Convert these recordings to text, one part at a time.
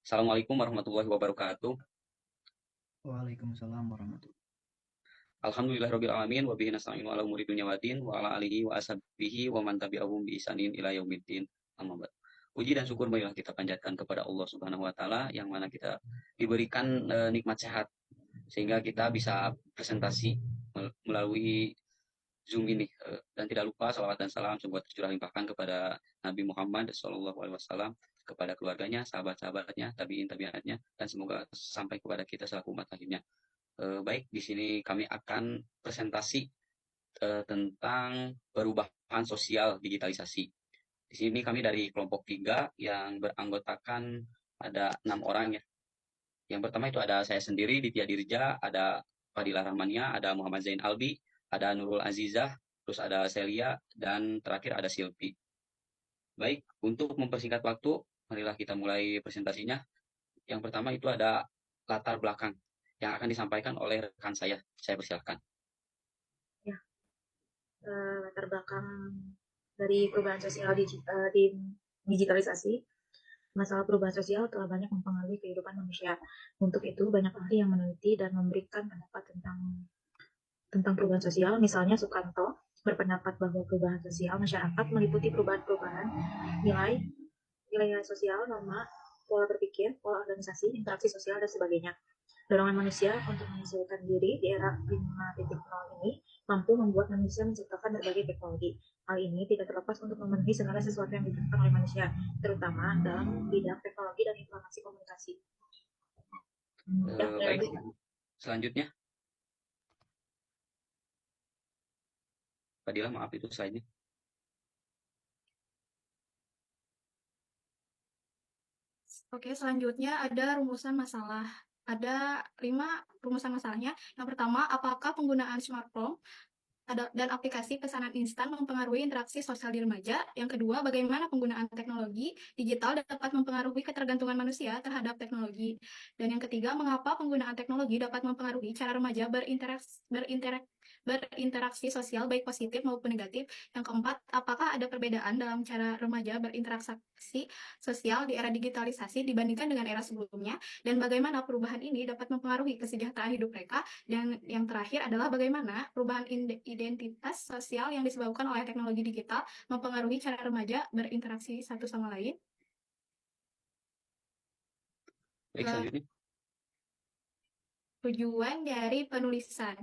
Assalamualaikum warahmatullahi wabarakatuh. Waalaikumsalam warahmatullahi. Alhamdulillahirabbil alamin wa bihi nasta'inu ala umuri dunya waddin wa ala alihi wa ashabihi wa man tabi'ahum bi ihsanin ila yaumiddin. Amma ba'd. Puji dan syukur marilah kita panjatkan kepada Allah Subhanahu wa taala yang mana kita diberikan nikmat sehat sehingga kita bisa presentasi melalui Zoom ini. Dan tidak lupa salawat dan salam semoga tercurah limpahkan kepada Nabi Muhammad SAW, kepada keluarganya, sahabat-sahabatnya, tabiin tabiatnya, dan semoga sampai kepada kita selaku umat akhirnya. Baik, di sini kami akan presentasi tentang perubahan sosial digitalisasi. Di sini kami dari kelompok 3 yang beranggotakan ada 6 orang ya. Yang pertama itu ada saya sendiri, Ditya Dirja, ada Fadilah Rahmania, ada Muhammad Zain Albi, ada Nurul Azizah, terus ada Celia, dan terakhir ada Silvi. Baik, untuk mempersingkat waktu, marilah kita mulai presentasinya. Yang pertama itu ada latar belakang yang akan disampaikan oleh rekan saya. Saya persilahkan. Ya, latar belakang dari perubahan sosial di digitalisasi. Masalah perubahan sosial telah banyak mempengaruhi kehidupan manusia. Untuk itu, banyak ahli yang meneliti dan memberikan pendapat tentang perubahan sosial. Misalnya Sukanto berpendapat bahwa perubahan sosial masyarakat meliputi perubahan-perubahan nilai sosial, norma, pola berpikir, pola organisasi, interaksi sosial, dan sebagainya. Dorongan manusia untuk menyesuaikan diri di era 5.0 ini mampu membuat manusia menciptakan berbagai teknologi. Hal ini tidak terlepas untuk memenuhi segala sesuatu yang dibutuhkan oleh manusia, terutama dalam bidang teknologi dan informasi komunikasi. Baik, selanjutnya. Fadilah, maaf itu slide-nya. Oke, selanjutnya ada rumusan masalah. Ada 5 rumusan masalahnya. Yang pertama, apakah penggunaan smartphone dan aplikasi pesanan instan mempengaruhi interaksi sosial di remaja? Yang kedua, bagaimana penggunaan teknologi digital dapat mempengaruhi ketergantungan manusia terhadap teknologi? Dan yang ketiga, mengapa penggunaan teknologi dapat mempengaruhi cara remaja berinteraksi sosial baik positif maupun negatif? Yang keempat, apakah ada perbedaan dalam cara remaja berinteraksi sosial di era digitalisasi dibandingkan dengan era sebelumnya? Dan bagaimana perubahan ini dapat mempengaruhi kesejahteraan hidup mereka? Dan yang terakhir adalah bagaimana perubahan identitas sosial yang disebabkan oleh teknologi digital mempengaruhi cara remaja berinteraksi satu sama lain. Baik, selanjutnya. Tujuan dari penulisan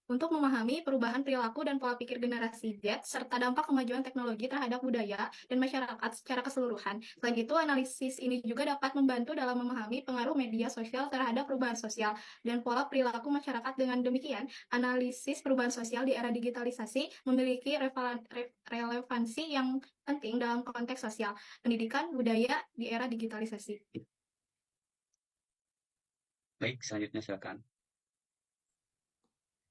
untuk memahami perubahan perilaku dan pola pikir generasi Z, serta dampak kemajuan teknologi terhadap budaya dan masyarakat secara keseluruhan. Selain itu, analisis ini juga dapat membantu dalam memahami pengaruh media sosial terhadap perubahan sosial dan pola perilaku masyarakat. Dengan demikian, analisis perubahan sosial di era digitalisasi memiliki relevansi yang penting dalam konteks sosial, pendidikan, budaya di era digitalisasi. Baik, selanjutnya silakan.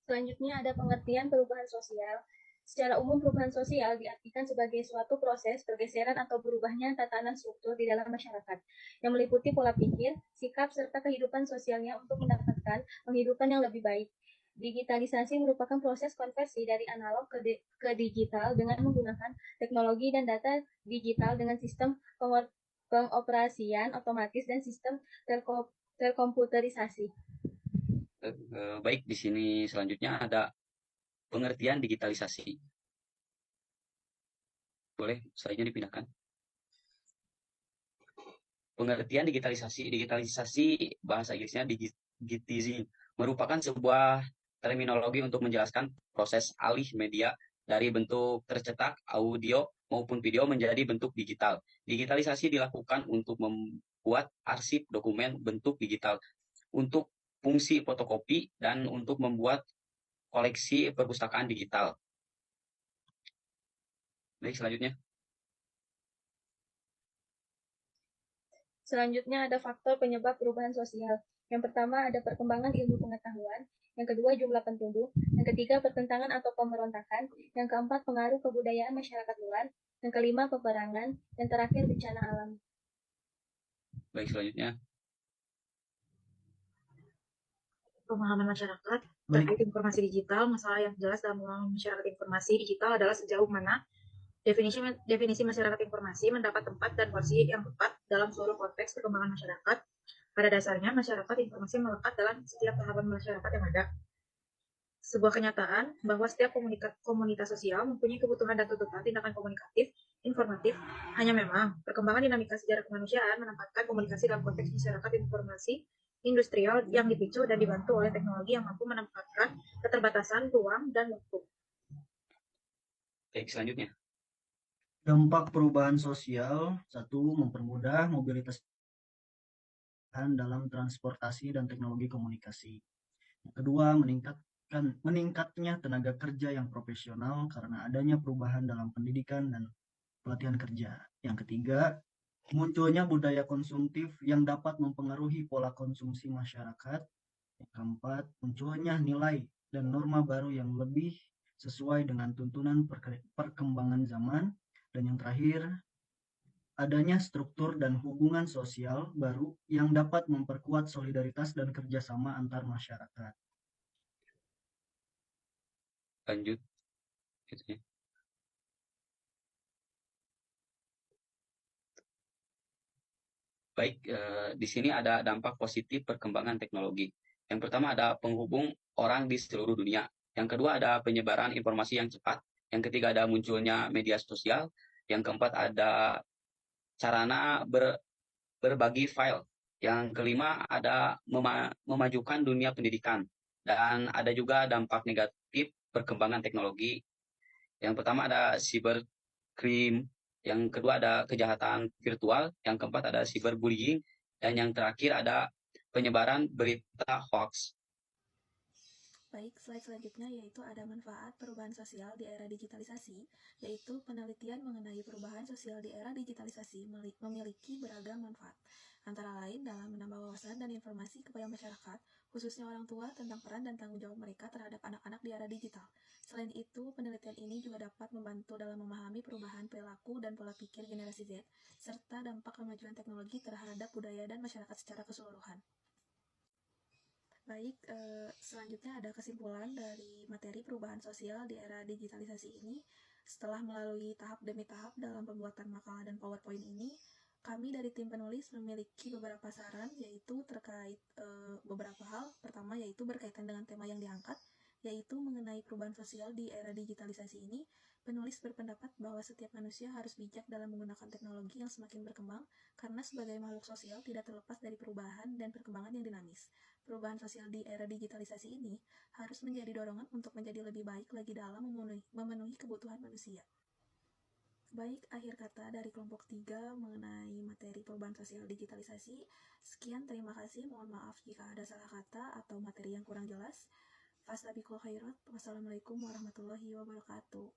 Selanjutnya ada pengertian perubahan sosial. Secara umum, perubahan sosial diartikan sebagai suatu proses pergeseran atau berubahnya tatanan struktur di dalam masyarakat, yang meliputi pola pikir, sikap, serta kehidupan sosialnya untuk mendapatkan penghidupan yang lebih baik. Digitalisasi merupakan proses konversi dari analog ke digital dengan menggunakan teknologi dan data digital dengan sistem pengoperasian otomatis dan sistem terkomputerisasi. Baik, di sini selanjutnya ada pengertian digitalisasi. Boleh slide-nya dipindahkan. Pengertian digitalisasi. Digitalisasi bahasa Inggrisnya digitizing, merupakan sebuah terminologi untuk menjelaskan proses alih media dari bentuk tercetak, audio, maupun video menjadi bentuk digital. Digitalisasi dilakukan untuk membuat arsip dokumen bentuk digital, untuk fungsi fotokopi, dan untuk membuat koleksi perpustakaan digital. Baik, selanjutnya. Selanjutnya ada faktor penyebab perubahan sosial. Yang pertama ada perkembangan ilmu pengetahuan, yang kedua jumlah penduduk, yang ketiga pertentangan atau pemberontakan, yang keempat pengaruh kebudayaan masyarakat luar, yang kelima peperangan, yang terakhir bencana alam. Baik, selanjutnya. Pemahaman masyarakat terkait informasi digital. Masalah yang jelas dalam pemahaman masyarakat informasi digital adalah sejauh mana definisi masyarakat informasi mendapat tempat dan porsi yang tepat dalam seluruh konteks perkembangan masyarakat. Pada dasarnya, masyarakat informasi melekat dalam setiap tahapan masyarakat yang ada. Sebuah kenyataan bahwa setiap komunitas sosial mempunyai kebutuhan dan tuntutan tindakan komunikatif, informatif. Hanya memang, perkembangan dinamika sejarah kemanusiaan menempatkan komunikasi dalam konteks masyarakat informasi industrial yang dipicu dan dibantu oleh teknologi yang mampu menempatkan keterbatasan ruang dan waktu. Baik, selanjutnya. Dampak perubahan sosial, 1. Mempermudah mobilitas dalam transportasi dan teknologi komunikasi. Yang kedua, meningkatnya tenaga kerja yang profesional karena adanya perubahan dalam pendidikan dan pelatihan kerja. Yang ketiga, munculnya budaya konsumtif yang dapat mempengaruhi pola konsumsi masyarakat. Yang keempat, munculnya nilai dan norma baru yang lebih sesuai dengan tuntunan perkembangan zaman. Dan yang terakhir, adanya struktur dan hubungan sosial baru yang dapat memperkuat solidaritas dan kerjasama antar masyarakat. Lanjut. Gitu ya. Baik, di sini ada dampak positif perkembangan teknologi. Yang pertama ada penghubung orang di seluruh dunia. Yang kedua ada penyebaran informasi yang cepat. Yang ketiga ada munculnya media sosial. Yang keempat ada sarana berbagi file. Yang kelima ada memajukan dunia pendidikan. Dan ada juga dampak negatif perkembangan teknologi. Yang pertama ada cybercrime. Yang kedua ada kejahatan virtual, yang keempat ada cyberbullying, dan yang terakhir ada penyebaran berita hoax. Baik, slide selanjutnya yaitu ada manfaat perubahan sosial di era digitalisasi, yaitu penelitian mengenai perubahan sosial di era digitalisasi memiliki beragam manfaat, antara lain dalam menambah wawasan dan informasi kepada masyarakat, khususnya orang tua tentang peran dan tanggung jawab mereka terhadap anak-anak di era digital. Selain itu, penelitian ini juga dapat membantu dalam memahami perubahan perilaku dan pola pikir generasi Z, serta dampak kemajuan teknologi terhadap budaya dan masyarakat secara keseluruhan. Baik, selanjutnya ada kesimpulan dari materi perubahan sosial di era digitalisasi ini. Setelah melalui tahap demi tahap dalam pembuatan makalah dan PowerPoint ini, kami dari tim penulis memiliki beberapa saran, yaitu terkait beberapa hal. Pertama, yaitu berkaitan dengan tema yang diangkat, yaitu mengenai perubahan sosial di era digitalisasi ini. Penulis berpendapat bahwa setiap manusia harus bijak dalam menggunakan teknologi yang semakin berkembang, karena sebagai makhluk sosial tidak terlepas dari perubahan dan perkembangan yang dinamis. Perubahan sosial di era digitalisasi ini harus menjadi dorongan untuk menjadi lebih baik lagi dalam memenuhi kebutuhan manusia. Baik, akhir kata dari kelompok 3 mengenai materi perubahan sosial digitalisasi. Sekian, terima kasih. Mohon maaf jika ada salah kata atau materi yang kurang jelas. Fastabiqul khairat. Wassalamualaikum warahmatullahi wabarakatuh.